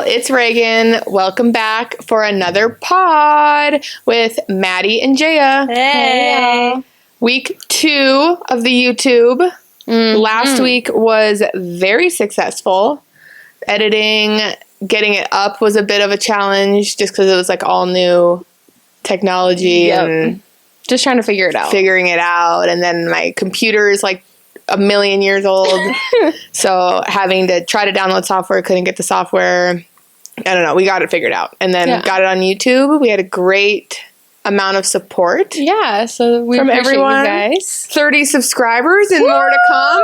it's Regan. Welcome back for another pod with Maddie and Jaya. Hey. Week 2 of the YouTube. Mm-hmm. Last week was very successful. Editing, getting it up was a bit of a challenge just because it was like all new technology and just trying to figuring it out. And then my computer is like a million years old. So having to try to download software, couldn't get the software. I don't know. We got it figured out. And then got it on YouTube. We had a great amount of support. Yeah. So we from appreciate everyone. You guys. 30 subscribers and more to come.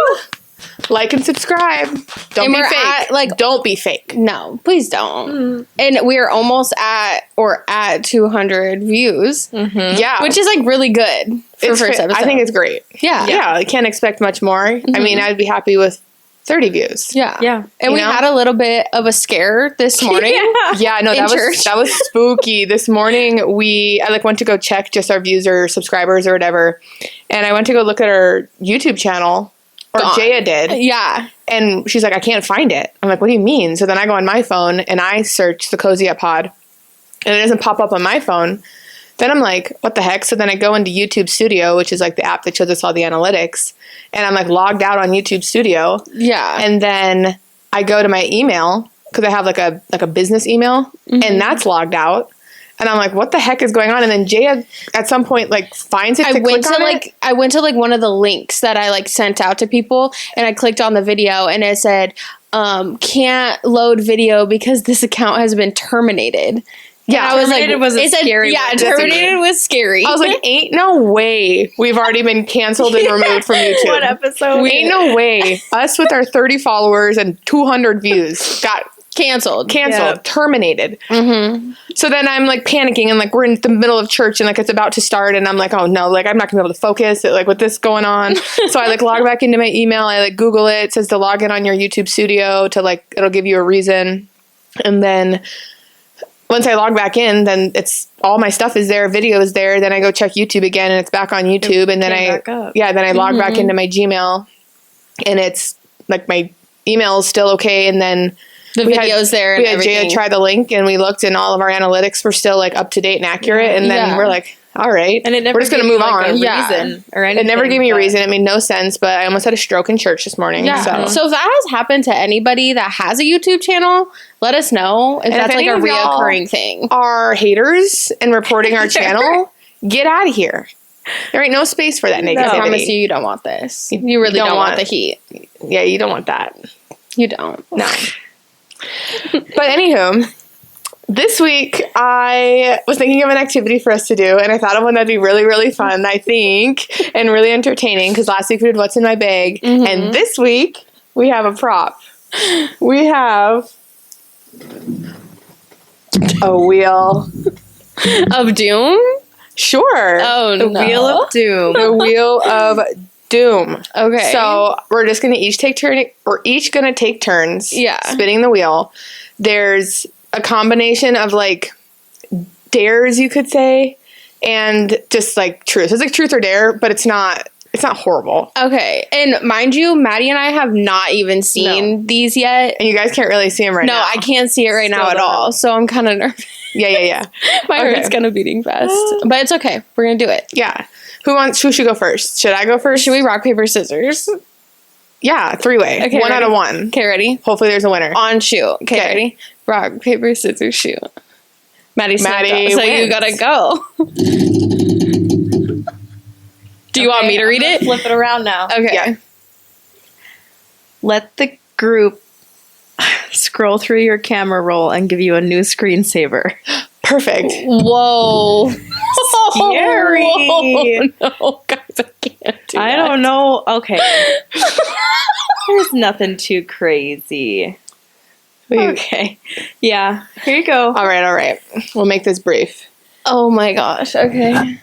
Like and subscribe. Don't be fake. Don't be fake. No, please don't. And we're almost at 200 views. Mm-hmm. Yeah. Which is like really good for first episode. I think it's great. Yeah. Yeah. I can't expect much more. Mm-hmm. I mean, I'd be happy with 30 views. Yeah. Yeah. And we had a little bit of a scare this morning. Yeah, no, that was spooky. This morning I went to go check just our views or subscribers or whatever. And I went to go look at our YouTube channel. Or Jaya did. Yeah. And she's like, I can't find it. I'm like, what do you mean? So then I go on my phone and I search the Cozy Up Pod. And it doesn't pop up on my phone. Then I'm like, what the heck? So then I go into YouTube Studio, which is like the app that shows us all the analytics. And I'm like logged out on YouTube Studio. Yeah. And then I go to my email because I have like a business email. Mm-hmm. And that's logged out. And I'm like, what the heck is going on? And then Jaya at some point finds it. I went to one of the links that I sent out to people, and I clicked on the video, and it said, "Can't load video because this account has been terminated." Yeah, I was like, scary. Yeah, terminated was scary. I was like, ain't no way we've already been canceled and removed from YouTube. What episode? Ain't no way. Us with our 30 followers and 200 views got canceled, terminated. Mm-hmm. So then I'm panicking and we're in the middle of church and it's about to start and I'm like, oh no, I'm not gonna be able to focus with this going on. So I log back into my email. I Google it. It says to log in on your YouTube Studio to it'll give you a reason. And then once I log back in, then it's all my stuff is there, video is there. Then I go check YouTube again and it's back on YouTube. And then I log back into my Gmail and it's my email is still okay. And then the video's there. We had Jaya try the link, and we looked, and all of our analytics were still up to date and accurate. And then we're like, all right, and we're just gonna move on. A reason or anything. It never gave me a reason. It made no sense. But I almost had a stroke in church this morning. Yeah. So if that has happened to anybody that has a YouTube channel, let us know if that's a reoccurring thing. Are haters and reporting our channel? Get out of here. There ain't no space for that negativity. I promise you don't want this. You really don't want the heat. Yeah, you don't want that. You don't. No. But anywho, this week I was thinking of an activity for us to do, and I thought of one that'd be really, really fun, I think, and really entertaining, because last week we did What's in My Bag, and this week we have a prop. We have a wheel of doom? Sure. Oh, the Wheel of Doom. The Wheel of Doom. Okay. So we're just going to each take turns spinning the wheel. There's a combination of dares, you could say, and just truth. It's truth or dare, but it's not horrible. Okay. And mind you, Maddie and I have not even seen these yet. And you guys can't really see them right now. No, I can't see it right now at all. So I'm kind of nervous. Yeah. My heart's kind of beating fast. But it's okay. We're going to do it. Yeah. Who should go first? Should I go first? Should we rock, paper, scissors? Yeah, 3-way. Okay, 1 out of 1. Okay, ready? Hopefully there's a winner. On shoot. Okay, ready? Rock, paper, scissors, shoot. Maddie wins. So you gotta go. Do you want me to read it? Flip it around now. Okay. Yeah. Let the group scroll through your camera roll and give you a new screensaver. Perfect. Whoa. Scary. Whoa. No, guys, I can't do I don't know. Okay. There's nothing too crazy. Okay. Yeah. Here you go. All right. We'll make this brief. Oh my gosh. Okay.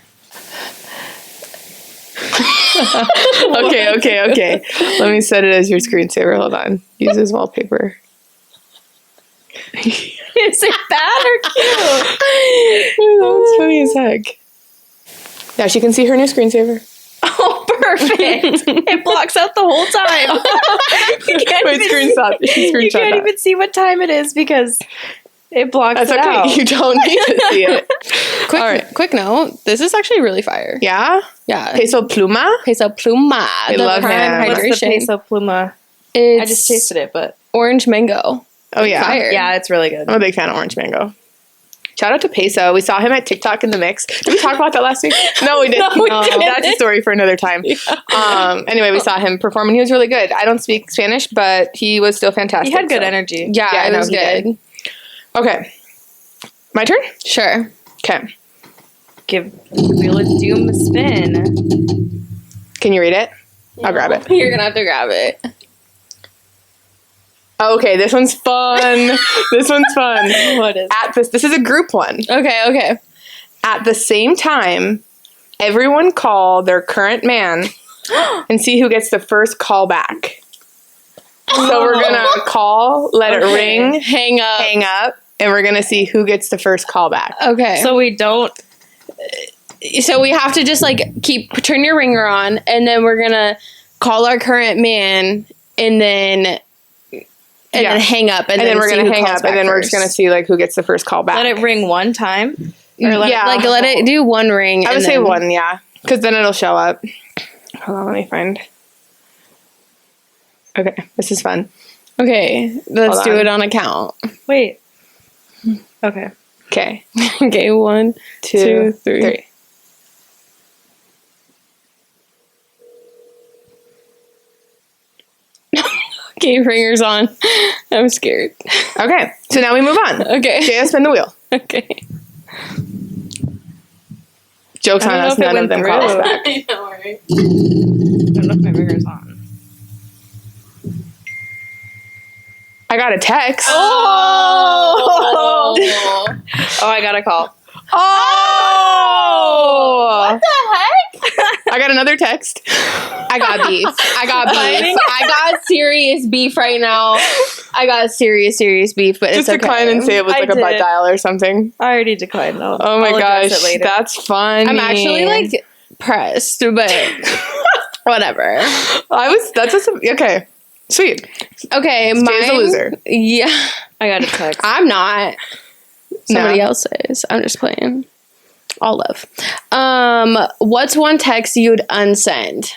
Okay. Let me set it as your screensaver. Hold on. Use as wallpaper. Is it bad or cute? That was funny as heck. Now she can see her new screensaver. Oh, Perfect. It blocks out the whole time. Wait, You can't even see what time it is because it blocks That's it okay. out. You don't need to see it. Quick note. This is actually really fire. Yeah? Yeah. Peso Pluma? Peso Pluma. We love him. What's the hydration. Peso Pluma? It's I just tasted it, but orange mango. Oh, yeah. Fire. yeah, it's really good. I'm a big fan of orange mango. Shout out to Peso. We saw him at TikTok in the Mix. Did we talk about that last week? No, we didn't. That's a story for another time. Yeah. Anyway, we saw him perform and he was really good. I don't speak Spanish, but he was still fantastic. He had good energy. Yeah, it was good. Okay. My turn? Sure. Okay. Give Wheel of Doom a spin. Can you read it? I'll grab it. You're gonna have to grab it. Okay, this one's fun. What is This is a group one. Okay. At the same time, everyone call their current man and see who gets the first call back. So we're gonna call, let it ring, hang up, and we're gonna see who gets the first call back. Okay. So we don't. So we have to just like turn your ringer on, and then we're gonna call our current man, and then hang up, and then we're gonna hang up, and then we're just going gonna see like who gets the first call back. Let it ring one time. Or let it do one ring. I would say one, yeah, because then it'll show up. Hold on, let me find. Okay, this is fun. Okay, let's do it on a count. Wait. Okay. Okay. Okay, 1, 2, 3. Okay, ringer's on. I'm scared. Okay, so now we move on. Okay. Jaya, spin the wheel. Okay. Joke's on us, none of them call us back. I know, right? I don't know if my ringer's on. I got a text. Oh, I got a call. Oh! What the heck? I got another text. I got beef. I got serious beef right now. I got serious beef, but Just it's okay. decline and say it was I like a butt did. dial or something. I already declined. Oh my I'll address gosh, it later. that's funny. I'm actually like pressed, but whatever. Okay. Sweet. Okay, Jay's mine. a loser. Yeah, I got a text. I'm not. Somebody No. else is. I'm just playing. All love. What's one text you'd unsend?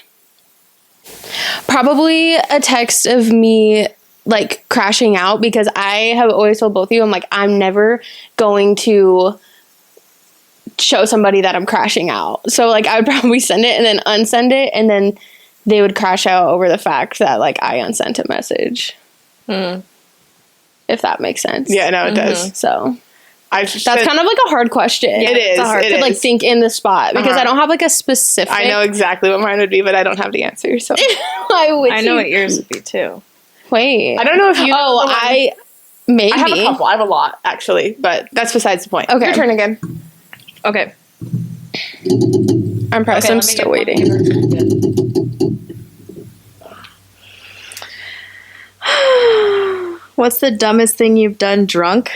Probably a text of me like crashing out, because I have always told both of you, I'm like, I'm never going to show somebody that I'm crashing out. So like I would probably send it and then unsend it, and then they would crash out over the fact that like I unsent a message. If that makes sense. Yeah, no, it does. So That's that's kind of like a hard question. It is. To like think in the spot, because I don't have like a specific. I know exactly what mine would be, but I don't have the answer. So I know what yours would be too. Wait. I don't know if you. Oh, maybe. I have a couple. I have a lot actually, but that's besides the point. Okay. Your turn again. Okay. I'm pressed. I'm still waiting. What's the dumbest thing you've done drunk?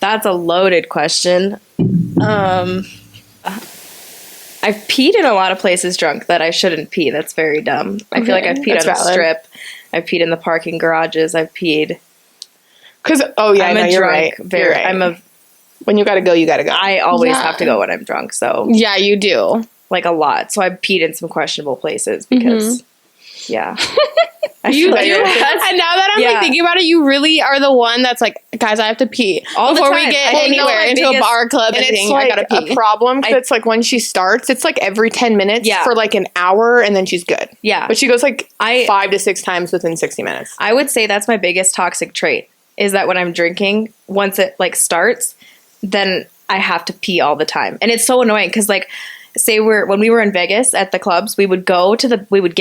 That's a loaded question. I've peed in a lot of places drunk that I shouldn't pee. That's very dumb. I feel like I've peed That's on a valid. strip. I've peed in the parking garages. I've peed. Because I'm no, a you're drunk. right. You're right. When you gotta go, you gotta go. I always Yeah. have to go when I'm drunk. So Yeah, you do. like a lot. So I've peed in some questionable places because yeah. You do. I feel like And now that I'm Yeah. like thinking about it, you really are the one that's like, guys, I have to pee All the before we time. get Well, no, anywhere my into a biggest- bar, club, and anything. it's like I gotta pee. a problem because it's like when she starts, it's like every 10 minutes Yeah. for like an hour, and then she's good. Yeah. But she goes like I- 5 to 6 times within 60 minutes. I would say that's my biggest toxic trait is that when I'm drinking, once it like starts, then I have to pee all the time. And it's so annoying because like say when we were in Vegas at the clubs, we would get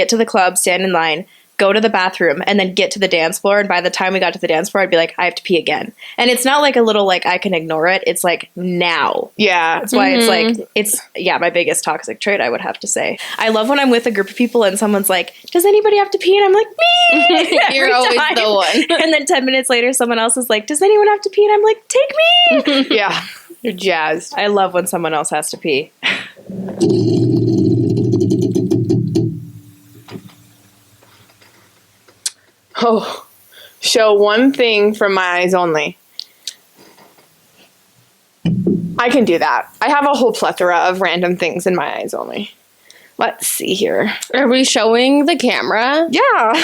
to the club, stand in line, go to the bathroom, and then get to the dance floor. And by the time we got to the dance floor, I'd be like, I have to pee again. And it's not like a little like I can ignore it. It's like now. Yeah. That's why it's like my biggest toxic trait, I would have to say. I love when I'm with a group of people and someone's like, does anybody have to pee? And I'm like, me! You're Every always time. the one. And then 10 minutes later, someone else is like, does anyone have to pee? And I'm like, take me! Yeah. You're jazzed. I love when someone else has to pee. Oh, show one thing from my eyes only. I can do that. I have a whole plethora of random things in my eyes only. Let's see here. Are we showing the camera? Yeah.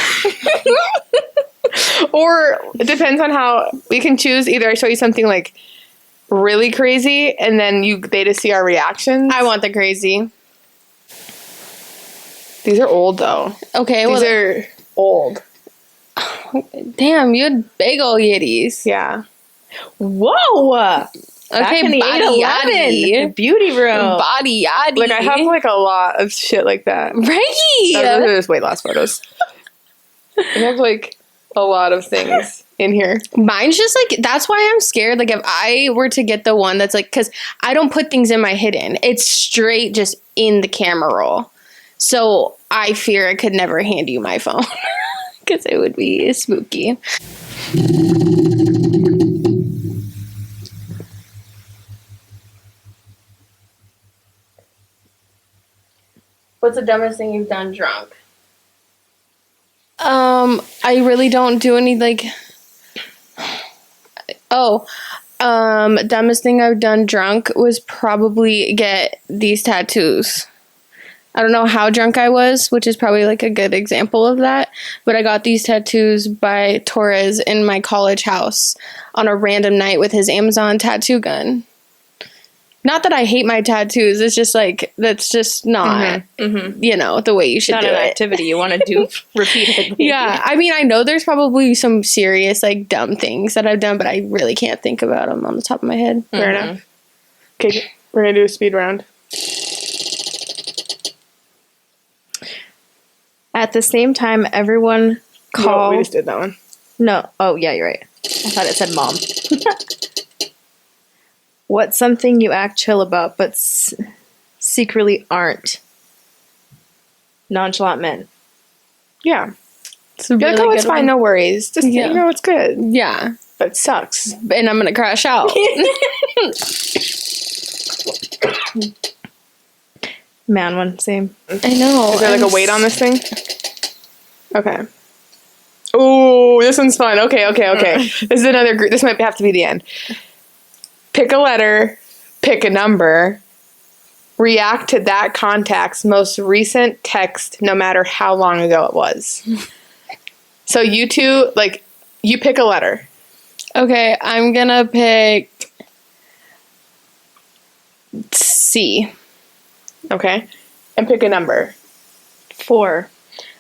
Or it depends on how we can choose. Either I show you something like really crazy and then they just see our reactions. I want the crazy. These are old though. Okay, These are old. Damn, you had big old yitties. Yeah. Whoa! Okay, in the body 811, yaddy. the beauty room. Body yaddy. Like I have like a lot of shit like that. Reggie! Those are just weight loss photos. I have like a lot of things in here. Mine's just like, that's why I'm scared. Like, if I were to get the one that's like, because I don't put things in my hidden, it's straight just in the camera roll. So I fear I could never hand you my phone because it would be spooky. What's the dumbest thing you've done drunk? I really don't do any like. Dumbest thing I've done drunk was probably get these tattoos. I don't know how drunk I was, which is probably like a good example of that. But I got these tattoos by Torres in my college house on a random night with his Amazon tattoo gun. Not that I hate my tattoos. It's just like, that's just not, you know, the way you should Not do an it. activity you want to do repeatedly. Yeah. I mean, I know there's probably some serious, like, dumb things that I've done, but I really can't think about them on the top of my head. Fair enough. Okay, we're going to do a speed round. At the same time, everyone No, call. we just did that one. No. Oh, yeah, you're right. I thought it said mom. What's something you act chill about but secretly aren't? Nonchalant men. Yeah. It's a You're like, really oh, it's good fine, one. no worries. Just, Yeah. you know, it's good. Yeah. But it sucks. And I'm going to crash out. Man one, same. I know. Is there like a weight on this thing? Okay. Oh, this one's fun. Okay. This is another group. This might have to be the end. Pick a letter, pick a number, react to that contact's most recent text, no matter how long ago it was. So you two, like, you pick a letter. Okay, I'm going to pick C. Okay. And pick a number. 4.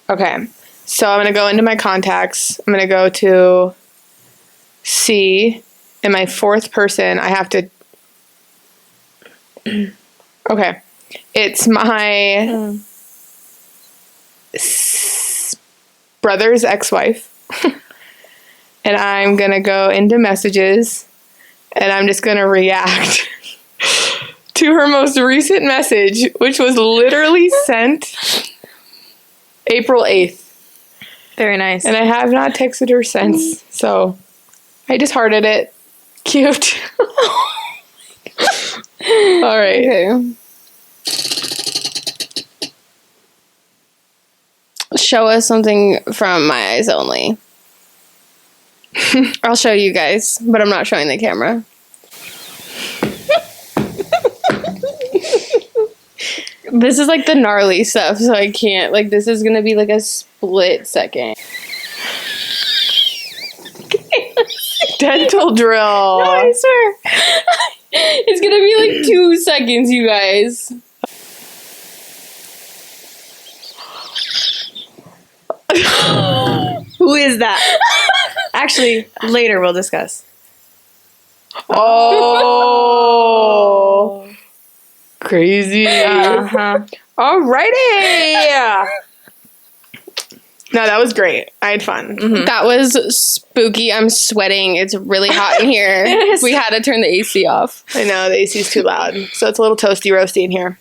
Okay. So I'm going to go into my contacts. I'm going to go to C. And my fourth person, I have to... Okay. It's my brother's ex-wife. And I'm going to go into messages. And I'm just going to react to her most recent message, which was literally sent April 8th. Very nice. And I have not texted her since. So I just hearted it. Cute. All right. Okay. Show us something from my eyes only. I'll show you guys, but I'm not showing the camera. This is like the gnarly stuff, so I can't. Like, this is gonna be like a split second. Dental drill. No, I swear. It's gonna be like 2 seconds, you guys. Who is that? Actually, later we'll discuss. Oh. Crazy. Uh-huh. Alrighty. No, that was great. I had fun. That was spooky. I'm sweating. It's really hot in here. We had to turn the AC off. I know, the AC's too loud. So it's a little toasty roasty in here.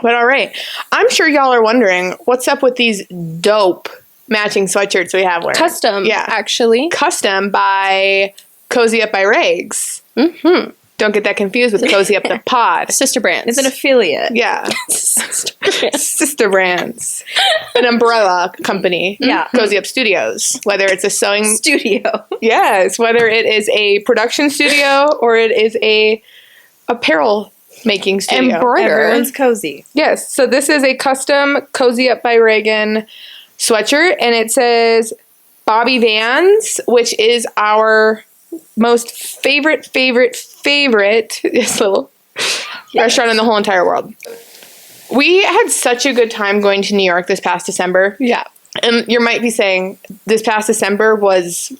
But all right. I'm sure y'all are wondering, what's up with these dope matching sweatshirts we have wearing? Custom, Yeah. actually. Custom by Cozy Up by Regs. Don't get that confused with Cozy Up the Pod. Sister brands. It's an affiliate. Yeah. Sister brands. An umbrella company. Yeah. Cozy Up Studios. Whether it's a sewing Studio. Yes. Whether it is a production studio or it is a apparel making studio. Embroider. Everyone's cozy. Yes. So this is a custom Cozy Up by Regan sweatshirt, and it says Bobby Vans, which is our most favorite this little restaurant in the whole entire world. We had such a good time going to New York this past December. Yeah. And you might be saying this past December was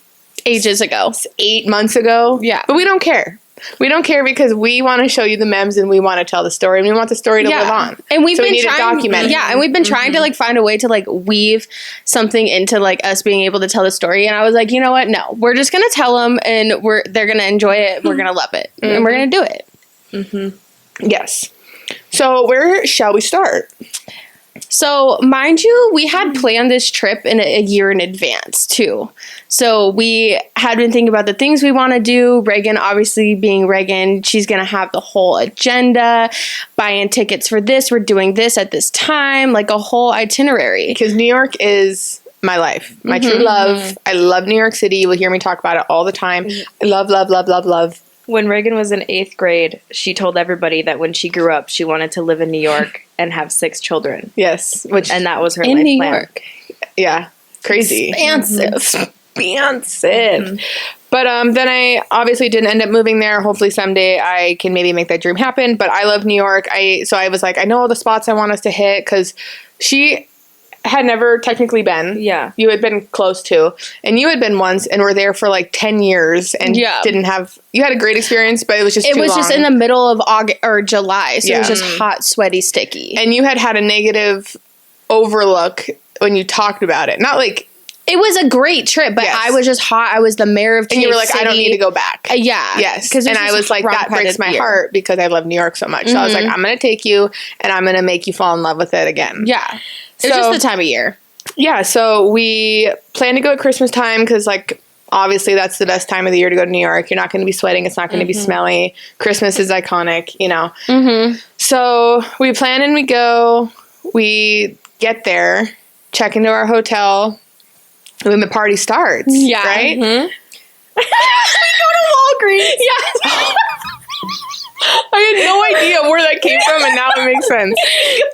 Ages ago. 8 months ago. Yeah. But we don't care. We don't care because we want to show you the memes and we want to tell the story and we want the story to live on. And we've so been we need trying, it documented. Yeah, and we've been trying to like find a way to like weave something into like us being able to tell the story. And I was like, you know what? No, we're just gonna tell them, and they're gonna enjoy it. And we're gonna love it, and we're gonna do it. Yes. So where shall we start? So, mind you, we had planned this trip in a year in advance, too. So, we had been thinking about the things we want to do. Regan, obviously being Regan, she's going to have the whole agenda, buying tickets for this, we're doing this at this time, like a whole itinerary. Because New York is my life, my true love. I love New York City. You will hear me talk about it all the time. I love. When Regan was in 8th grade, she told everybody that when she grew up, she wanted to live in New York and have 6 children. Yes. And that was her In life New plan. York. Yeah. Crazy. Expansive. But then I obviously didn't end up moving there. Hopefully someday I can maybe make that dream happen. But I love New York. So I was like, I know all the spots I want us to hit because she had never technically been. Yeah. You had been close to. And you had been once and were there for like 10 years and didn't have... You had a great experience, but it was just too long. Just in the middle of August or July. So it was Yeah. just hot, sweaty, sticky. And you had a negative overlook when you talked about it. Not like... It was a great trip, but Yes. I was just hot. I was the mayor of And you were like, City. I don't need to go back. Yeah. Yes. Because And I was like, that breaks my heart because I love New York so much. So I was like, I'm going to take you and I'm going to make you fall in love with it again. Yeah. It was just the time of year. Yeah. So we plan to go at Christmas time because, like, obviously that's the best time of the year to go to New York. You're not going to be sweating. It's not going to be smelly. Christmas is iconic, you know. So we plan and we go. We get there, check into our hotel. When the party starts, Yeah. right? We go to Walgreens. Yes. I had no idea where that came from, and now it makes sense.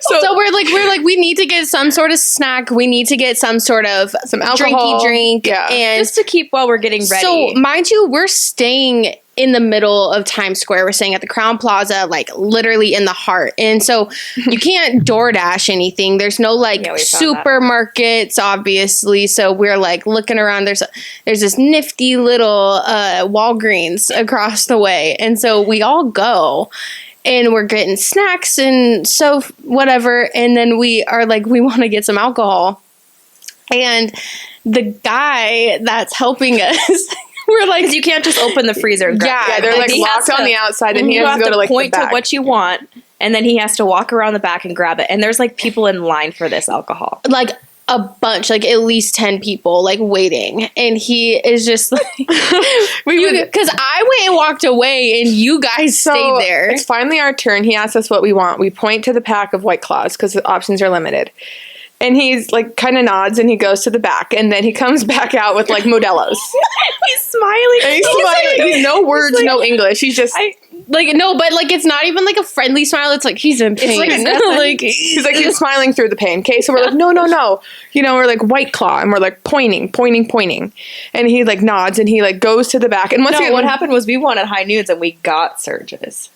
So we're like, we need to get some sort of snack. We need to get some sort of Some alcohol. drinky drink. Yeah. And Just to keep while we're getting ready. so, mind you, we're staying in the middle of Times Square. We're staying at the Crown Plaza, like literally in the heart. And so you can't DoorDash anything. There's no like Yeah, we found that. supermarkets, obviously. So we're like looking around. There's this nifty little Walgreens across the way. And so we all go. And we're getting snacks and so whatever. And then we are like, we want to get some alcohol. And the guy that's helping us, we're like, 'Cause you can't just open the freezer and grab Yeah, it. they're like He has locked on to- the outside, and he you has have to go to like point the to back. what you want, and then he has to walk around the back and grab it. And there's like people in line for this alcohol. like a bunch, like at least 10 people, like waiting. And he is just like, because I went and walked away and you guys stayed there. It's finally our turn. He asks us what we want. We point to the pack of White Claws because the options are limited. And he's like, kind of nods and he goes to the back. And then he comes back out with like Modelo's. He's smiling. And he's smiling. He's no words, no English. He's just... Like, no, but like, it's not even like a friendly smile. It's like, he's in pain. like like, he's like, he's smiling through the pain. Okay, so we're like, no. You know, we're like, White Claw. And we're like, pointing. And he like nods and he like goes to the back. And once No, what happened was we wanted high noons and we got surges.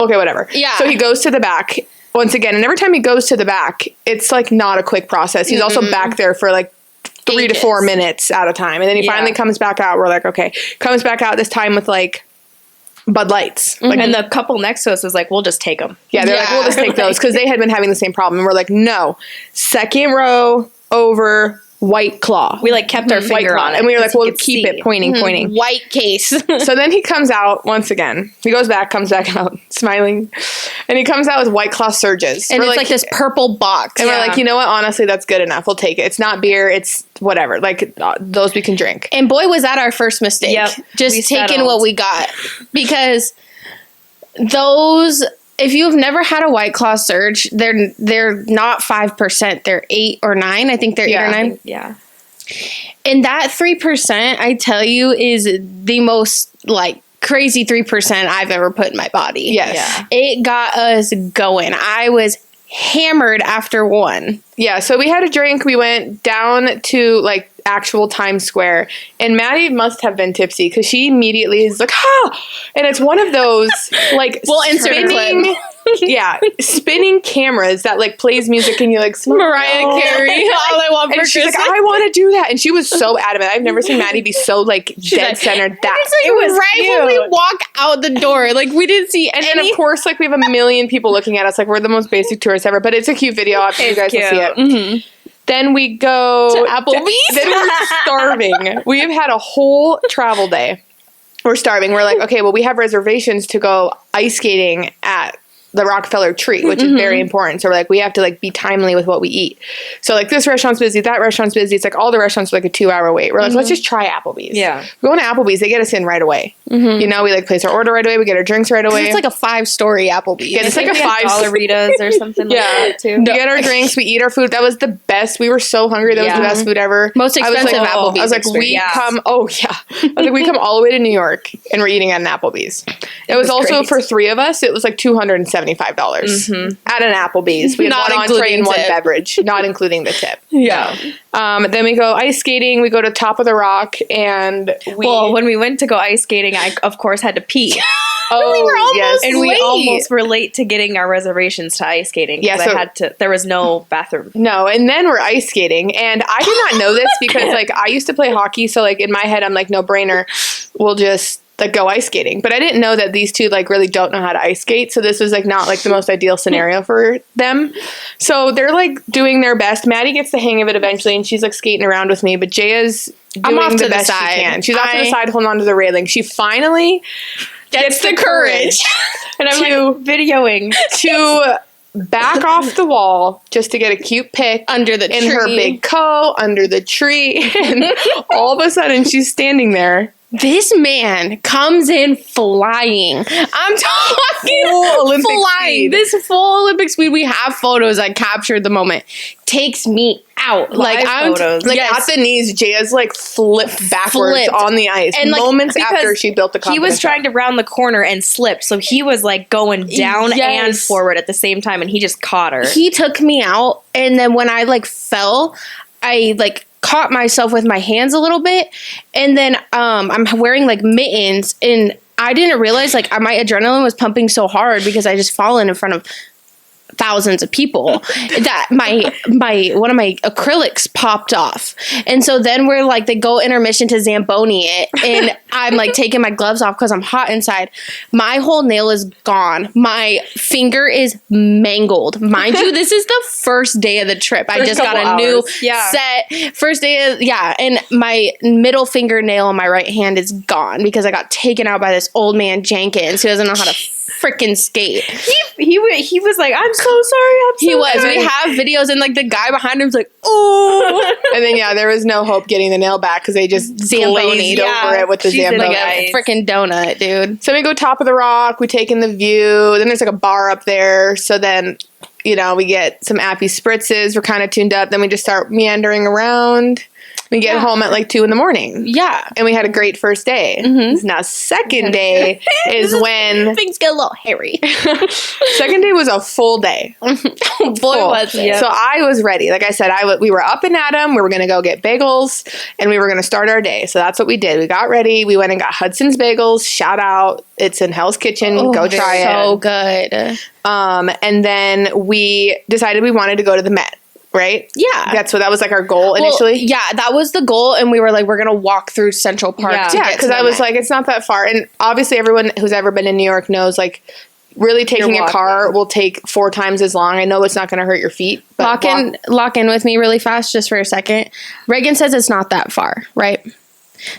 Okay, whatever. Yeah. So he goes to the back once again. And every time he goes to the back, it's like not a quick process. He's also back there for like 3 to 4 minutes at a time. And then he finally comes back out. We're like, okay. Comes back out this time with like Bud Lights. Like, And the couple next to us was like, we'll just take them. yeah, they're like, we'll just take those because they had been having the same problem. And we're like, no. Second row over White Claw. We like kept our White finger Claw. on it. And we were like, so you we'll could keep see. it pointing. white case. So then he comes out once again. He goes back, comes back out, smiling. And he comes out with White Claw surges. And We're it's like this purple box. And we're like, you know what? Honestly, that's good enough. We'll take it. It's not beer. It's whatever. Like, those we can drink. And boy, was that our first mistake. Yep. Just We taking settled. what we got. Because those, if you've never had a White Claw surge, they're not 5%. They're 8 or 9. I think they're 8 or 9. Yeah. And that 3%, I tell you, is the most like crazy 3% I've ever put in my body. Yes. Yeah. It got us going. I was hammered after one. Yeah, so we had a drink. We went down to like actual Times Square, and Maddie must have been tipsy because she immediately is like, "Ha!" And it's one of those like We'll insert a clip. Yeah, spinning cameras that like plays music and you like Mariah Carey, All I Want for and she's Christmas. like, I want to do that, and she was so adamant. I've never seen Maddie be so like dead like, centered. That It was right when we walk out the door. Like we didn't see and any. then of course like we have a million people looking at us like we're the most basic tourists ever. But it's a cute video. I'm sure you guys will see it. Mhm. Then we go To Applebee's. Then we're starving. We have had a whole travel day. We're starving. We're like, okay, well, we have reservations to go ice skating at the Rockefeller Tree, which is very important. So we're like, we have to like be timely with what we eat. So like this restaurant's busy, that restaurant's busy. It's like all the restaurants are like a 2-hour wait. We're like, let's just try Applebee's. Yeah. We're going to Applebee's. They get us in right away. You know, we like place our order right away. We get our drinks right away. It's like a 5-story Applebee's. Yeah, it's like a Dollaritas or something like that too. We get our drinks, we eat our food. That was the best. We were so hungry. That was the best food ever. Most expensive Applebee's I was like, experience. we come all the way to New York and we're eating at an Applebee's. It was also great. for 3 of us. It was like $275 at an Applebee's. We had Not one entree including and one tip. beverage, not including the tip. Yeah. Then we go ice skating. We go to Top of the Rock, and Well, when we went to go ice skating, I of course had to pee. we were almost And we late. almost were late to getting our reservations to ice skating. Yeah, Yeah, so- there was no bathroom. No, and then we're ice skating, and I did not know this because like I used to play hockey, so like in my head I'm like, no brainer, we'll just like go ice skating. But I didn't know that these two like really don't know how to ice skate, so this was like not like the most ideal scenario for them. So they're like doing their best. Maddie gets the hang of it eventually, and she's like skating around with me, but Jaya's doing off to the the best side. she can. She's off to the side holding onto the railing. She finally gets the courage And I'm like videoing. to back off the wall just to get a cute pic Under the in tree. her big coat under the tree, and all of a sudden she's standing This man comes in flying. I'm talking Full Olympic flying. speed. This full Olympic speed. We have photos. I captured the moment. Takes me out. Like I'm photos. like yes. at the knees. Jaya's like flipped backwards Flipped. on the ice, And, like, moments because after she built the He was confidence trying to round the corner and slipped, so he was like going down and Yes. forward at the same time, and he just caught her. He took me out, and then when I like fell, I like caught myself with my hands a little bit, and then I'm wearing like mittens, and I didn't realize like my adrenaline was pumping so hard because I just fallen in front of thousands of people that my one of my acrylics popped off. And so then we're like, they go intermission to Zamboni it, and I'm like taking my gloves off because I'm hot inside. My whole nail is gone. My finger is mangled. Mind you, this is the first day of the trip. I just got couple a new hours. Yeah. set. First day of, and my middle fingernail on my right hand is gone because I got taken out by this old man Jenkins who doesn't know how to freaking skate. He was like, I'm so sorry. He was. sorry. We have videos, and like the guy behind him's like, "Oh!" And then there was no hope getting the nail back because they just Zambonied, glazed over it with the She's in Zamboni. the like a freaking donut, dude. So we go Top of the Rock, we take in the view, then there's like a bar up there. So then, we get some appy spritzes, we're kind of tuned up, then we just start meandering around. We get home at like 2 a.m. Yeah, And we had a great first day. Now second day is when things get a little hairy. second day was a full day. Boy, Full. was it! So I was ready. Like I said, we were up and at 'em. We were going to go get bagels, and we were going to start our day. So that's what we did. We got ready. We went and got Hudson's Bagels. Shout out. It's in Hell's Kitchen. Go try so it. good. And then we decided we wanted to go to the Met, right? Yeah. That was like our goal Well, initially. yeah, that was the goal, and we were like, we're gonna walk through Central Park. Yeah. to Yeah, get to because the I was Met. like, it's not that far. And obviously everyone who's ever been in New York knows like really taking You're a car walking. will take 4 times as long. I know it's not going to hurt your feet. But lock in with me really fast just for a second. Reagan says it's not that far, right?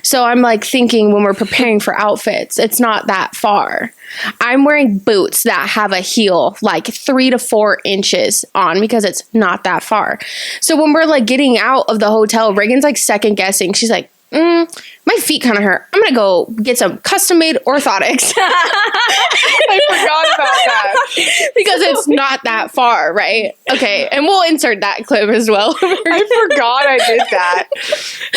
So I'm like thinking when we're preparing for outfits, it's not that far. I'm wearing boots that have a heel like 3 to 4 inches on because it's not that far. So when we're like getting out of the hotel, Reagan's like second guessing. She's like, my feet kind of hurt. I'm going to go get some custom-made orthotics. I forgot about that. Because it's not that far, right? Okay, and we'll insert that clip as well. I forgot I did that.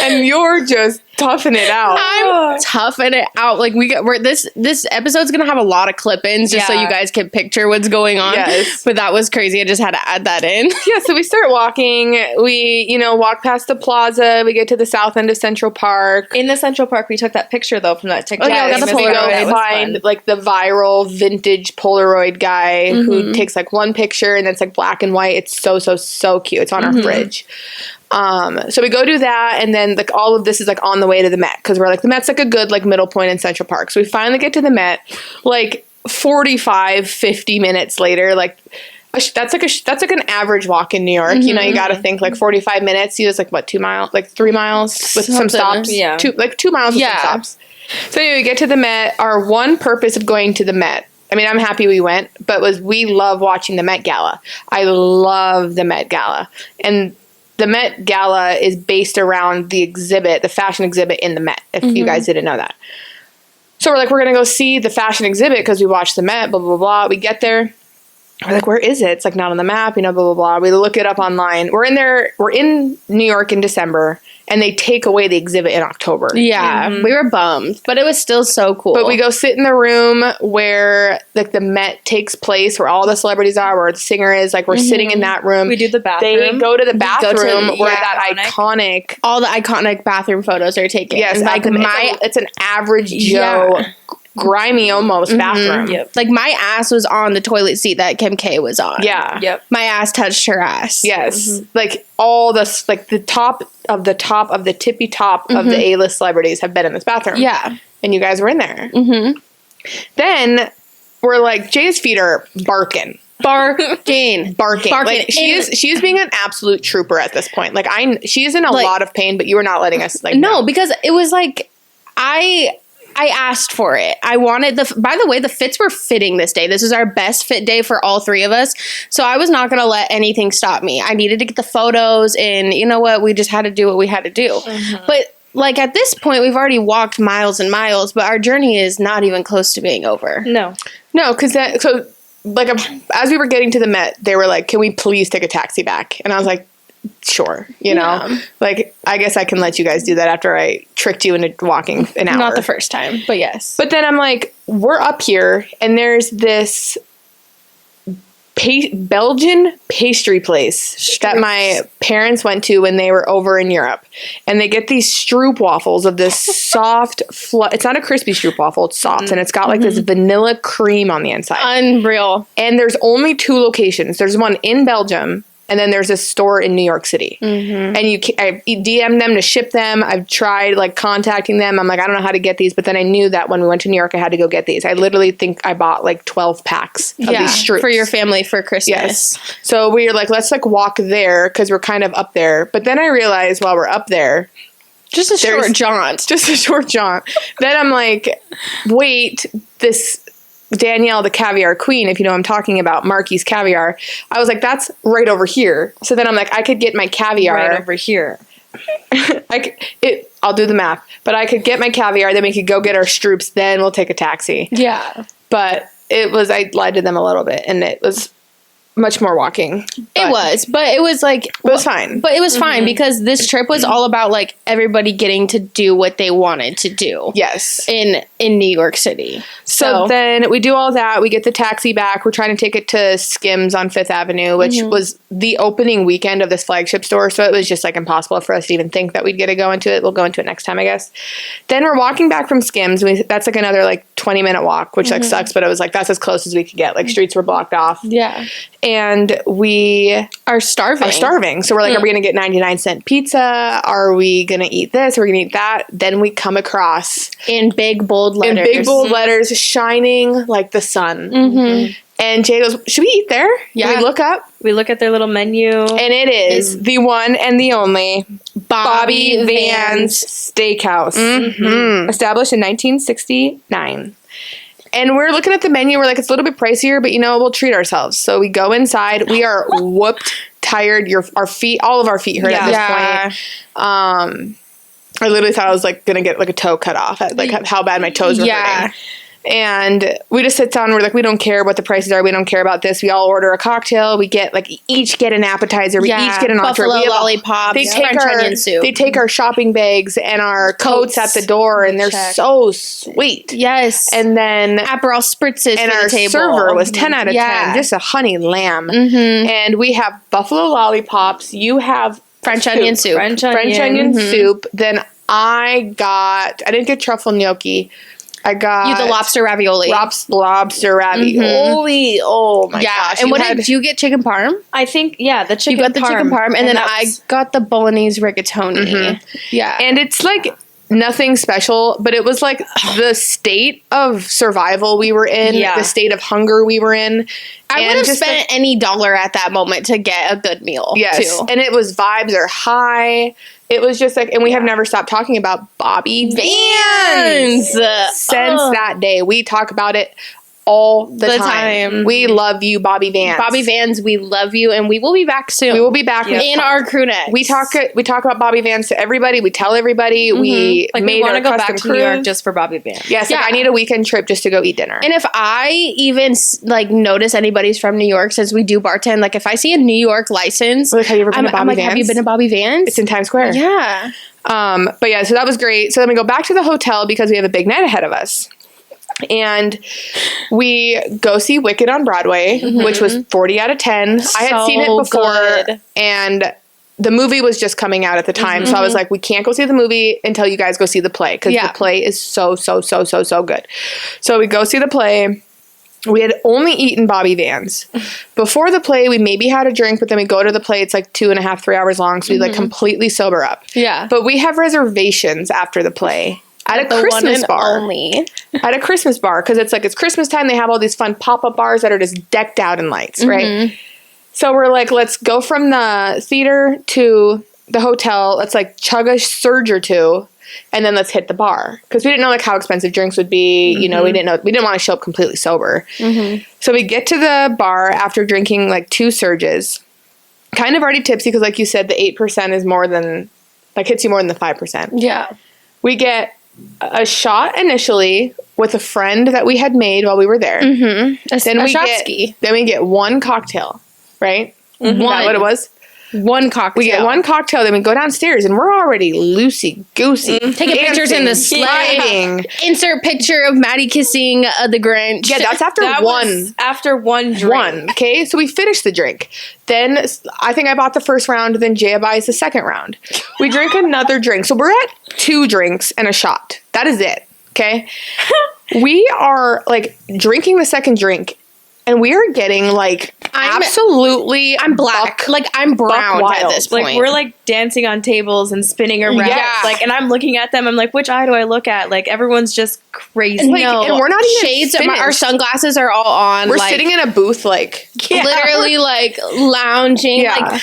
And you're just toughing it out. I'm toughing it out. Like this episode's gonna have a lot of clip-ins just so you guys can picture what's going on. Yes. But that was crazy. I just had to add that in. Yeah, so we start walking. We, walk past the plaza. We get to the south end of Central Park. In the Central Park, we took that picture though from that TikTok. Oh, yeah, we got the we go Polaroid. find like the viral vintage Polaroid guy who takes like one picture and it's like black and white. It's so cute. It's on our fridge. So we go do that, and then like all of this is like on the way to the Met because we're like the Met's like a good like middle point in Central Park. So we finally get to the Met, like 50 minutes later. Like that's like an average walk in New York. You got to think like 45 minutes. It's like what 2 miles, like 3 miles with some stops. Yeah, 2 miles with some stops. So anyway, we get to the Met. Our one purpose of going to the Met, I mean, I'm happy we went, but we love watching the Met Gala. I love the Met Gala. And the Met Gala is based around the fashion exhibit in the Met, if you guys didn't know that. So we're like, we're going to go see the fashion exhibit because we watched the Met, blah, blah, blah. We get there. We're like, where is it? It's like not on the map, blah, blah, blah. We look it up online. We're in New York in December, and they take away the exhibit in October. Yeah, we were bummed, but it was still so cool. But we go sit in the room where like the Met takes place, where all the celebrities are, where the singer is. Like we're sitting in that room. We do the bathroom. They go to the bathroom where that iconic, all the iconic bathroom photos are taken. Yes, like it's an average Joe. Grimy almost bathroom. Yep. Like my ass was on the toilet seat that Kim K was on. Yeah. Yep. My ass touched her ass. Yes. Like all the like the top of the tippy top of the A-list celebrities have been in this bathroom. Yeah. And you guys were in there. Then we're like, Jay's feet are barking. Barking. Like she is being an absolute trooper at this point. Like she is in a lot of pain, but you were not letting us like no, because it was like I asked for it. I wanted by the way, the fits were fitting this day. This was our best fit day for all three of us. So I was not going to let anything stop me. I needed to get the photos, and you know what? We just had to do what we had to do. But like at this point, we've already walked miles and miles, but our journey is not even close to being over. No, because like as we were getting to the Met, they were like, "Can we please take a taxi back?" And I was like, sure, like I guess I can let you guys do that after I tricked you into walking an hour. Not the first time, but yes. But then I'm like, we're up here and there's this Belgian pastry place that my parents went to when they were over in Europe, and they get these stroop waffles of this soft it's not a crispy stroop waffle, it's soft, and it's got like this vanilla cream on the inside. Unreal. And there's only 2 locations. There's one in Belgium, and then there's a store in New York City. And I DM'd them to ship them. I've tried like contacting them. I'm like, I don't know how to get these. But then I knew that when we went to New York, I had to go get these. I literally think I bought like 12 packs of these stroops. For your family for Christmas. Yes. So we were like, let's like walk there because we're kind of up there. But then I realized while we're up there, just a short jaunt. Then I'm like, wait, this Danielle, the caviar queen, if you know what I'm talking about, Marky's caviar. I was like, that's right over here. So then I'm like, I could get my caviar right over here. I'll do the math, but I could get my caviar, then we could go get our stroops, then we'll take a taxi. Yeah. But I lied to them a little bit, and it was much more walking. It was fine. But it was fine because this trip was all about like everybody getting to do what they wanted to do. Yes. In New York City. So then we do all that. We get the taxi back. We're trying to take it to Skims on 5th Avenue, which was the opening weekend of this flagship store. So it was just like impossible for us to even think that we'd get to go into it. We'll go into it next time, I guess. Then we're walking back from Skims. That's like another like 20-minute walk, which like sucks, but it was like that's as close as we could get. Like streets were blocked off. Yeah. And we are starving. So we're like, are we going to get 99-cent pizza? Are we going to eat this? Are we going to eat that? Then we come across in big bold letters, shining like the sun. And Jay goes, should we eat there? Yeah. And we look up. We look at their little menu. And it is the one and the only Bobby Van's Steakhouse. Established in 1969. And we're looking at the menu. We're like, it's a little bit pricier, but we'll treat ourselves. So we go inside. We are whooped, tired. All of our feet hurt at this point. I literally thought I was like gonna get like a toe cut off at like how bad my toes were hurting. And we just sit down. We're like, we don't care what the prices are. We don't care about this. We all order a cocktail. We get like each get an appetizer. We each get an entree. Buffalo lollipops. They take French onion soup. They take our shopping bags and our coats at the door, and they're so sweet. Yes. And then Aperol spritzes and for our the table. server was 10 out of 10. Just a honey lamb. And we have buffalo lollipops. You have French onion soup. French onion soup. Then I didn't get truffle gnocchi. I got the lobster ravioli. Lobster ravioli. Oh my gosh. And did you get? Chicken parm? I think, the chicken parm. You got the chicken parm, and then I got the bolognese rigatoni. Yeah. And it's like nothing special, but it was like the state of survival we were in, the state of hunger we were in. I would have spent any dollar at that moment to get a good meal, too. And it was vibes are high. It was just like, and we have never stopped talking about Bobby Vans since that day. We talk about it all the time. We love you, Bobby Vans. Bobby Vans, we love you, and we will be back soon. We will be back in our crew next. We talk about Bobby Vans to everybody. We tell everybody. We want to go back to New York just for Bobby Vans. Yes, I need a weekend trip just to go eat dinner. And if I even notice anybody's from New York, since we do bartend, like if I see a New York license, have you ever been to Bobby Vans? Have you been to Bobby Vans? It's in Times Square. Yeah. But yeah, so that was great. So then we go back to the hotel because we have a big night ahead of us. And we go see Wicked on Broadway, which was 40 out of 10. I had seen it before, and the movie was just coming out at the time. So I was like, we can't go see the movie until you guys go see the play, because the play is so good. So we go see the play. We had only eaten Bobby Vans. Before the play, we maybe had a drink, but then we go to the play. It's like 2.5, 3 hours long. So we like completely sober up. Yeah. But we have reservations after the play. At a Christmas bar. At a Christmas bar, because it's Christmas time. They have all these fun pop-up bars that are just decked out in lights, right? So we're like, let's go from the theater to the hotel. Let's like chug a surge or two, and then let's hit the bar, because we didn't know like how expensive drinks would be. You know, we didn't want to show up completely sober. So we get to the bar after drinking like 2 surges, kind of already tipsy, because like you said, the 8% is more than hits you more than the 5%. Yeah. We get a shot initially with a friend that we had made while we were there. Then we get 1 cocktail, right? Is that what it was? 1 cocktail. We get 1 cocktail, then we go downstairs, and we're already loosey-goosey. Taking pictures in the sleigh. Insert picture of Maddie kissing the Grinch. Yeah, that's after after 1 drink. Okay, so we finished the drink. Then I think I bought the first round, then Jaya buys the second round. We drink another drink. So we're at 2 drinks and a shot. That is it, okay? We are, like, drinking the second drink, and we are getting, like, I'm black. I'm brown at this point. Like, we're, like, dancing on tables and spinning around. Yes. Like, and I'm looking at them. I'm like, which eye do I look at? Like, everyone's just crazy. Like, and we're not even shades. finished. Our sunglasses are all on. We're sitting in a booth, literally, lounging. Yeah.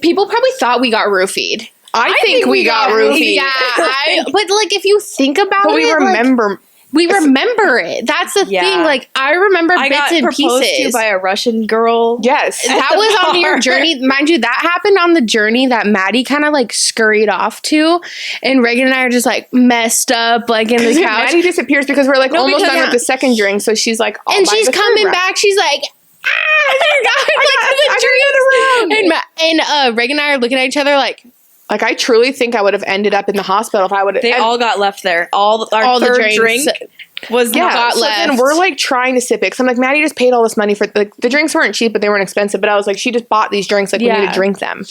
People probably thought we got roofied. I think we got roofied. Yeah, but if you think about but we remember. We remember it. That's the thing. Like, I remember bits and pieces. I got proposed to by a Russian girl. Yes. That was on your journey. Mind you, that happened on the journey that Maddie kind of, like, scurried off to. And Regan and I are just, like, messed up, like, in the couch. Maddie disappears because we're, like, almost done with the second drink. So she's, like, and she's coming back. She's, like, and Regan and I are looking at each other, like, I truly think I would have ended up in the hospital if I would have. They all got left there. Our third drink was got left. And we're like trying to sip it. Cause I'm like, Maddie just paid all this money for the drinks weren't cheap, but they weren't expensive. But I was like, she just bought these drinks. Like, we need to drink them.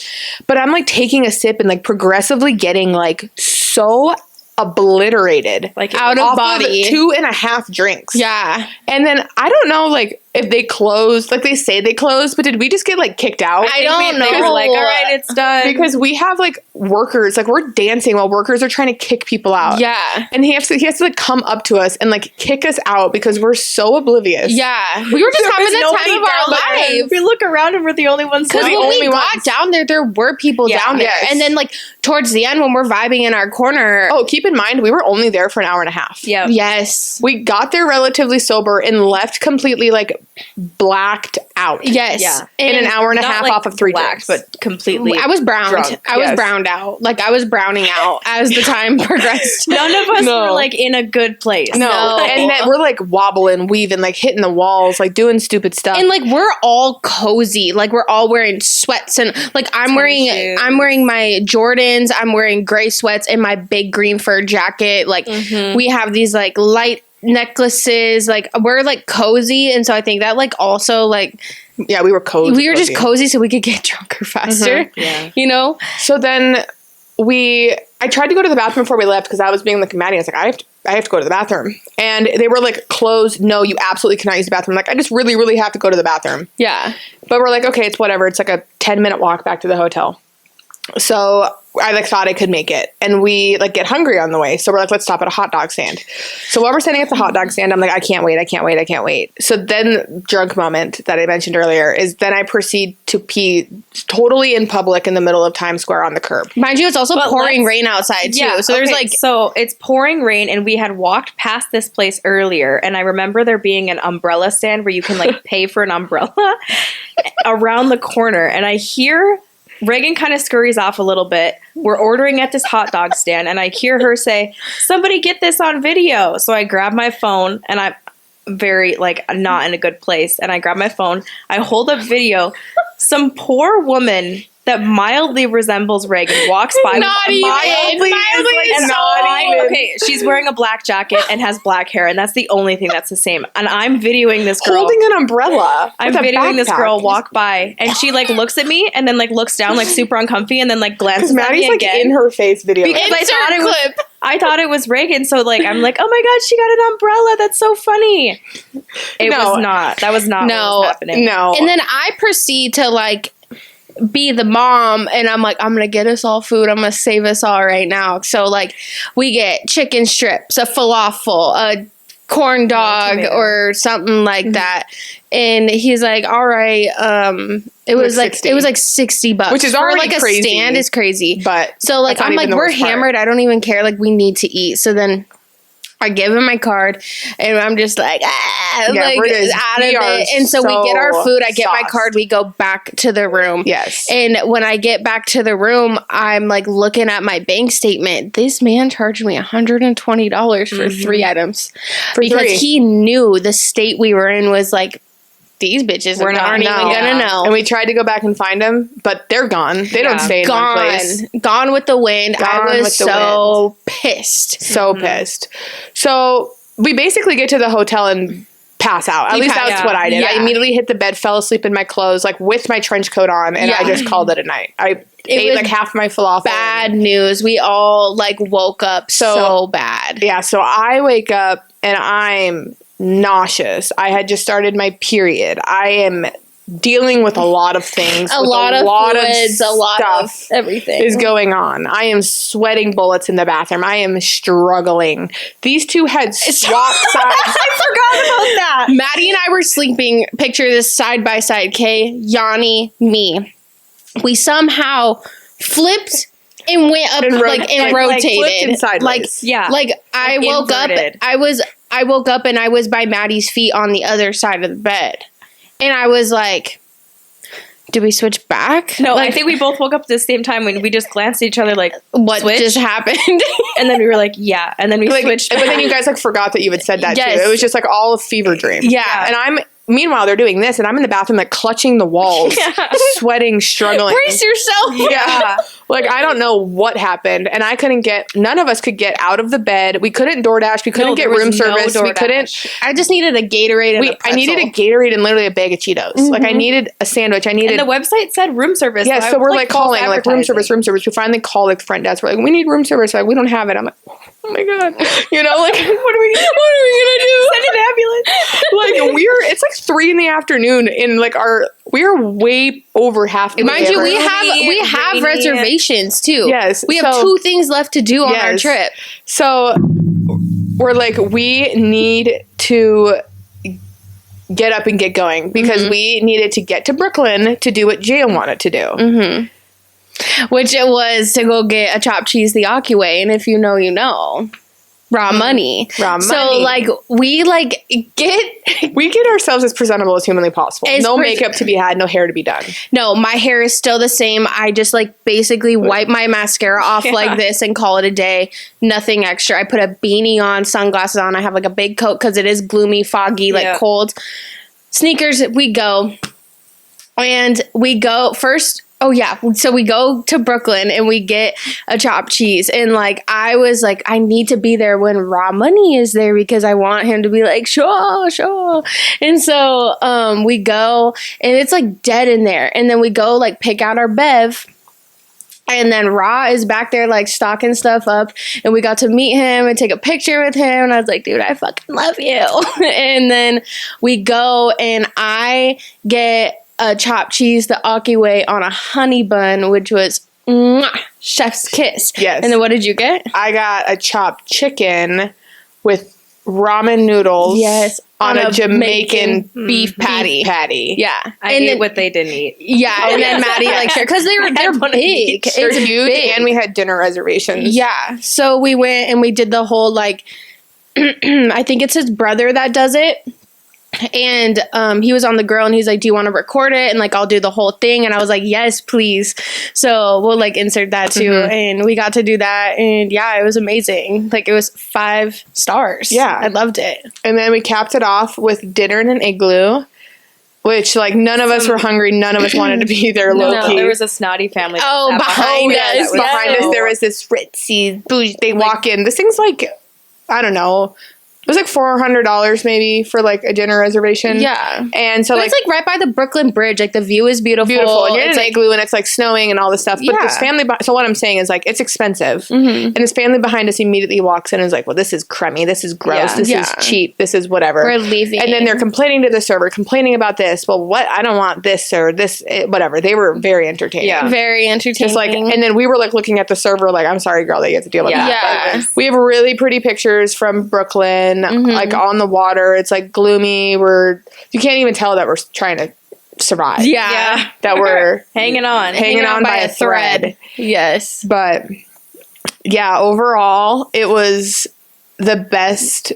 But I'm like taking a sip and like progressively getting like so obliterated, like out of body. 2.5 drinks. Yeah. And then I don't know, like, if they closed, like they say they closed, but did we just get like kicked out? I don't know. They were like, all right, it's done. Because we have like workers, like we're dancing while workers are trying to kick people out. Yeah. And he has to like come up to us and like kick us out because we're so oblivious. Yeah. We were just having the time of our life. We look around and we're the only ones. Because when we got down there were people down there. Yes. And then like towards the end when we're vibing in our corner. Oh, keep in mind, we were only there for an hour and a half. Yeah. Yes. We got there relatively sober and left completely like blacked out. Yes. Yeah. In an hour and a Not, half like, off of 3 black, drinks. but completely. I was browned. drunk, I was yes. browned out. Like, I was browning out as the time progressed. None of us No. were like in a good place. No. No. And then we're like wobbling, weaving, like hitting the walls, like doing stupid stuff. And like we're all cozy. Like we're all wearing sweats and like I'm wearing my Jordans, I'm wearing gray sweats and my big green fur jacket. Like we have these like light necklaces, like we're like cozy, and so I think that like also like yeah, we were cozy. we were just cozy so we could get drunker faster. Yeah. You know? So then I tried to go to the bathroom before we left because I was being like Maddie. I was like, I have to go to the bathroom. And they were like, closed. No, you absolutely cannot use the bathroom. Like, I just really, really have to go to the bathroom. Yeah. But we're like, okay, it's whatever. It's like a 10-minute walk back to the hotel. So I like thought I could make it. And we like get hungry on the way. So we're like, let's stop at a hot dog stand. So while we're standing at the hot dog stand, I'm like, I can't wait. So then drunk moment that I mentioned earlier is then I proceed to pee totally in public in the middle of Times Square on the curb. Mind you, it's also pouring rain outside too. Yeah, so there's okay, like so it's pouring rain, and we had walked past this place earlier, and I remember there being an umbrella stand where you can like pay for an umbrella around the corner, and I hear Regan kind of scurries off a little bit. We're ordering at this hot dog stand, and I hear her say, "Somebody get this on video." So I grab my phone, and I'm very like not in a good place, and I grab my phone. I hold up video. Some poor woman that mildly resembles Regan walks by. Not even. Mildly and is so I- okay, she's wearing a black jacket and has black hair, and that's the only thing that's the same. And I'm videoing this girl. Holding an umbrella. I'm with a videoing this backpack. girl walk by, and she like looks at me and then like looks down like super uncomfy, and then like glances Because at me Maddie's like again. in her face video. Because Insert clip. I thought it was Reagan, so like I'm like, oh my god, she got an umbrella. That's so funny. It No. was not. That was not what was happening. No. And then I proceed to like be the mom, and I'm like, I'm gonna get us all food. I'm gonna save us all right now. So like we get chicken strips, a falafel, a corn dog, tomato. or something like that. And he's like, all right, it was like 60. it was like $60, Which is for already like a crazy. stand is crazy. But So like that's not I'm even like, the we're worst part. hammered. I don't even care. Like we need to eat. So then I give him my card, and I'm just like, Yeah, like we're just- out of we are it. And so we get our so food. I get my sauced. card. We go back to the room. Yes. And when I get back to the room, I'm like looking at my bank statement. This man charged me $120 for 3 items because 3. he knew the state we were in was like, these bitches aren't even gonna know. And we tried to go back and find them, but they're gone. They don't stay in one place. Gone with the wind. Gone I was with the so pissed. So pissed. So we basically get to the hotel and pass out. At You least pass that's out. what I did. I Yeah. immediately hit the bed, fell asleep in my clothes, like with my trench coat on, and I Yeah. just called it a night. I ate was like half my falafel. Bad news. We all like woke up so bad. Yeah, so I wake up and I'm nauseous. I had just started my period. I am dealing with a lot of things. A with lot of fluids, a lot of stuff everything is going on. I am sweating bullets in the bathroom. I am struggling. These two had swapped sides. I forgot about that. Maddie and I were sleeping. Picture this side by side. Kay, Yanni, me. We somehow flipped and went up And like and like, rotated. flipped and sideways. Like Yeah. like I Like woke inverted. up. I woke up and I was by Maddie's feet on the other side of the bed, and I was like, "Do we switch back?" No, like, I think we both woke up at the same time when we just glanced at each other like, what switch? just happened. and then we were like, yeah, and then we Like, switched. but then you guys like forgot that you had said that Yes. too. It was just like all a fever dream. Yeah. And meanwhile they're doing this and I'm in the bathroom like clutching the walls, sweating, struggling. Brace yourself. Yeah. Like I don't know what happened. And none of us could get out of the bed. We couldn't DoorDash. We couldn't No, get there was room no service. We DoorDash. couldn't. I just needed a Gatorade and I needed a Gatorade and literally a bag of Cheetos. Like I needed a sandwich. I needed. and the website said room service. Yeah, so I we're was, like false calling like room advertising. service. We finally call like the front desk. We're like, we need room service. Like we don't have it. I'm like, oh my god, you know, like what are we gonna do? Send an ambulance. Like it's like 3 PM and like we're way over half. Mind you, we Rainy, have rainy. reservations too. Yes, we have so- 2 things left to do on our Yes. trip. So we're like, we need to get up and get going because we needed to get to Brooklyn to do what Jay wanted to do. Which it was to go get a chopped cheese the Aki way, and if you know, you know. raw money. Raw So money. like we like get We get ourselves as presentable as humanly possible. No makeup to be had, no hair to be done. no, my hair is still the same. I just like basically wipe my mascara off like this and call it a day. Nothing extra. I put a beanie on, sunglasses on. I have like a big coat because it is gloomy, foggy, like cold. Sneakers, we go. And we go first. Oh yeah. So we go to Brooklyn and we get a chopped cheese. And like I was like, I need to be there when Raw Money is there because I want him to be like, sure. And so we go and it's like dead in there. And then we go like pick out our bev. And then Ra is back there like stocking stuff up. And we got to meet him and take a picture with him. And I was like, dude, I fucking love you. And then we go and I get a chopped cheese the Aki way on a honey bun, which was chef's kiss. Yes. And then what did you get? I got a chopped chicken with ramen noodles. Yes. On a Jamaican beef patty. Yeah. I and ate then, what they didn't eat. Yeah. And then Maddie like shared because they're big. They're It's huge, big. and we had dinner reservations. Yeah. So we went and we did the whole like I think it's his brother that does it. And he was on the grill and he's like, do you want to record it? And like, I'll do the whole thing. And I was like, yes, please. So we'll like insert that too. And we got to do that. And yeah, it was amazing. Like it was 5 stars. Yeah. I loved it. And then we capped it off with dinner in an igloo, which like none of us were hungry. None of us wanted to be there low key. There was a snotty family. Oh, behind us. Behind us, there was this ritzy bougie. They walk in. This thing's like, I don't know. It was like $400 maybe for like a dinner reservation. Yeah. And so But it's like right by the Brooklyn Bridge. Like the view is beautiful. And you're in It's an like, igloo and it's like snowing and all this stuff. But Yeah. this family, so what I'm saying is like, it's expensive. And this family behind us immediately walks in and is like, well, this is crummy. This is gross. Yeah. This Yeah. is cheap. This is whatever. we're leaving. And then they're complaining to the server, complaining about this. Well, what? I don't want this or this, whatever. They were very entertaining. Yeah. very entertaining. Just like, and then we were like looking at the server, like, I'm sorry, girl, that you have to deal with that. Yeah. But we have really pretty pictures from Brooklyn, like on the water. It's like gloomy. You can't even tell that we're trying to survive. Yeah. That we're Hanging on by a thread. Yes. But yeah, overall, it was the best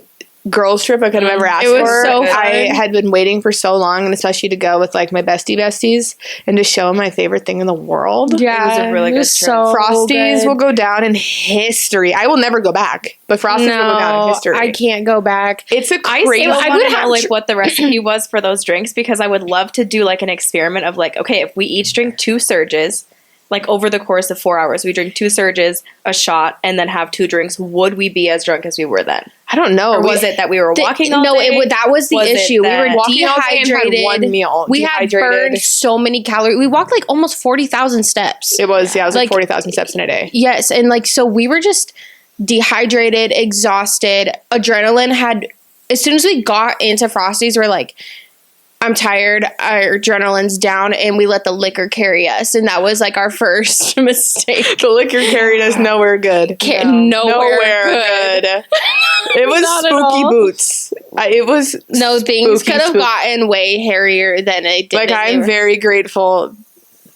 girls trip I could have ever asked It was for. so fun. I had been waiting for so long, and especially to go with like my besties and to show them my favorite thing in the world. Yeah. It was a really good trip. So Frosties good. will go down in history. I will never go back, but Frosties will go down in history. I can't go back. It's a I crazy. still I want would to have know like what the recipe was for those drinks because I would love to do like an experiment of like, okay, if we each drink 2 surges, like over the course of 4 hours, we drink 2 surges, a shot, and then have 2 drinks, would we be as drunk as we were then? I don't know. Or was it that we were walking all no, day? that was the Was it issue. We that- were Walking all day and had dehydrated. one meal. We had burned so many calories. We walked like almost 40,000 steps. It was like Like- 40,000 steps in a day. Yes, and like so we were just dehydrated, exhausted. Adrenaline had as soon as we got into Frosties, we're like, I'm tired, our adrenaline's down, and we let the liquor carry us. And that was like our first mistake. The liquor carried us nowhere good. Nowhere good. It was Not at spooky all. boots. It was No, things spooky, could have spooky. gotten way hairier than it did. Like, I'm very grateful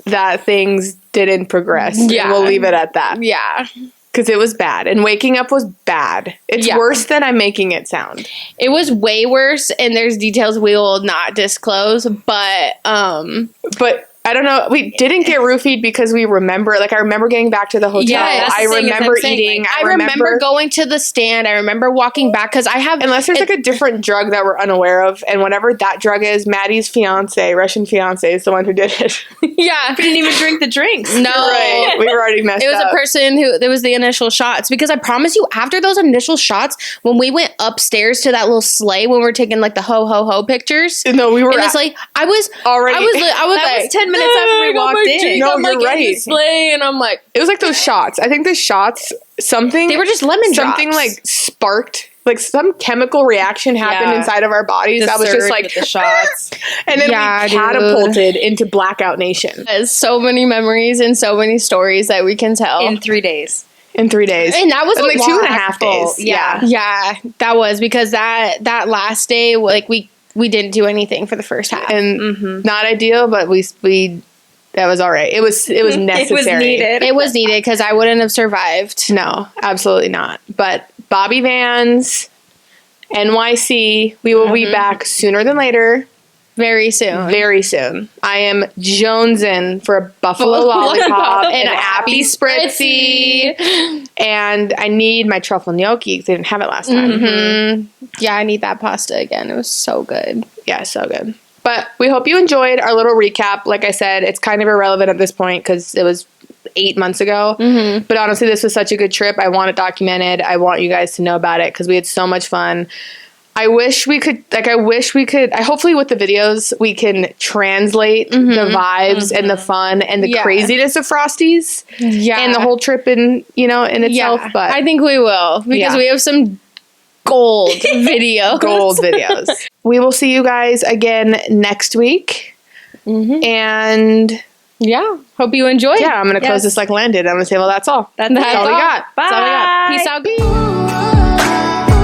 that things didn't progress. Yeah. And we'll leave it at that. Yeah. Because it was bad. And waking up was bad. It's Yeah. worse than I'm making it sound. It was way worse, and there's details we will not disclose, but But I don't know. We didn't get roofied because we remember. Like, I remember getting back to the hotel. Yeah, that's I the thing is remember I'm saying, eating. like, I remember going to the stand. I remember walking back because I have Unless there's like a different drug that we're unaware of, and whatever that drug is, Maddie's fiance, Russian fiance, is the one who did it. yeah. We didn't even drink the drinks. No. Right. We were already messed It was up. a person who there was the initial shots because I promise you after those initial shots when we went upstairs to that little sleigh when we were taking like the ho ho ho pictures No, we were and it's like I was already. I was That like was 10 minutes after we I got walked my in. drink, No, I'm, you're like, in the right. sleigh and I'm like It was like those shots. I think the shots, something. they were just lemon something drops. like sparked. Like some chemical reaction happened Yeah. inside of our bodies. The that was just surge like with the shots. and then Yeah, we dude. catapulted into Blackout Nation There's so many memories and so many stories that we can tell. In 3 days. in 3 days. And that was And a like lot. 2.5 days. Yeah. Yeah, that was because that last day like we didn't do anything for the first half. And not ideal, but we that was all right. It was necessary. It was needed. It was needed because I wouldn't have survived. No, absolutely not. But Bobby Vans, NYC. We will be back sooner than later. Very soon. Very soon. I am jonesing for a buffalo lollipop and a happy spritzy. And I need my truffle gnocchi because they didn't have it last time. Mm-hmm. Yeah, I need that pasta again. It was so good. Yeah, so good. But we hope you enjoyed our little recap. Like I said, it's kind of irrelevant at this point because it was 8 months ago. Mm-hmm. But honestly, this was such a good trip. I want it documented. I want you guys to know about it because we had so much fun. I hopefully with the videos, we can translate the vibes and the fun and the craziness of Frosties and the whole trip in itself. Yeah, but I think we will because we have some gold videos. We will see you guys again next week. Mm-hmm. And hope you enjoyed. Yeah, I'm going to close this like Landon. I'm going to say, well, that's all. That's all we got. Bye. That's all we got. Peace out.